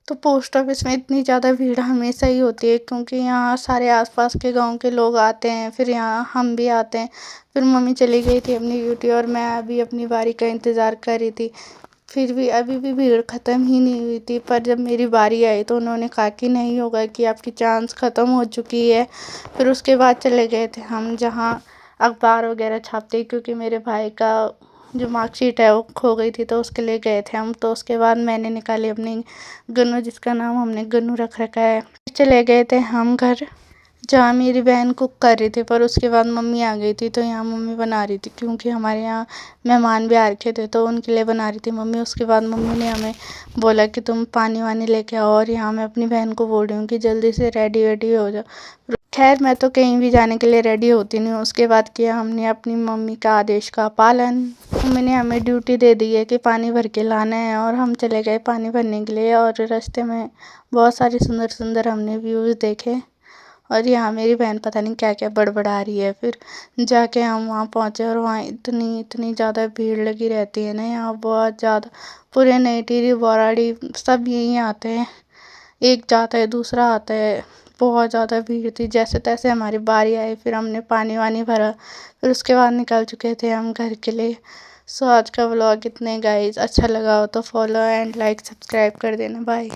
तो post office में इतनी ज़्यादा भीड़ हमेशा ही होती है, क्योंकि यहाँ सारे आसपास के गांव के लोग आते हैं, फिर यहाँ हम भी आते हैं। फिर मम्मी चली गई थी अपनी ड्यूटी और मैं अभी अपनी बारी का इंतज़ार कर रही थी। फिर भी अभी भी भीड़ ख़त्म ही नहीं हुई थी, पर जब मेरी बारी आई तो उन्होंने कहा कि नहीं होगा, कि आपकी चांस ख़त्म हो चुकी है। फिर उसके बाद चले गए थे हम जहाँ अखबार वगैरह छापते, क्योंकि मेरे भाई का जो मार्कशीट है वो खो गई थी, तो उसके लिए गए थे हम। तो उसके बाद मैंने निकाली अपनी गन्नू, जिसका नाम हमने गन्नू रख रखा है। चले गए थे हम घर, जहाँ मेरी बहन कुक कर रही थी, पर उसके बाद मम्मी आ गई थी, तो यहाँ मम्मी बना रही थी, क्योंकि हमारे यहाँ मेहमान भी आ रखे थे, तो उनके लिए बना रही थी मम्मी। उसके बाद मम्मी ने हमें बोला कि तुम पानी वानी लेके आओ, और यहाँ मैं अपनी बहन को बोल रही हूँ कि जल्दी से रेडी वेडी हो जाओ। खैर मैं तो कहीं भी जाने के लिए रेडी होती नहीं हूँ। उसके बाद किया हमने अपनी मम्मी का आदेश का पालन। मम्मी ने हमें ड्यूटी दे दी है कि पानी भर के लाना है, और हम चले गए पानी भरने के लिए। और रास्ते में बहुत सारे सुंदर सुंदर हमने व्यूज़ देखे। और यहाँ मेरी बहन पता नहीं क्या क्या बड़बड़ा रही है। फिर जाके हम वहाँ पहुँचे, और वहाँ इतनी इतनी ज़्यादा भीड़ लगी रहती है ना, यहाँ बहुत ज़्यादा। पूरे नई टिहरी बौराड़ी सब यहीं आते हैं, एक जाता है दूसरा आता है। बहुत ज़्यादा भीड़ थी। जैसे तैसे हमारी बारी आई, फिर हमने पानी वानी भरा, फिर उसके बाद निकल चुके थे हम घर के लिए। सो आज का व्लॉग इतने गाइस, अच्छा लगा हो तो फॉलो एंड लाइक सब्सक्राइब कर देना। बाय।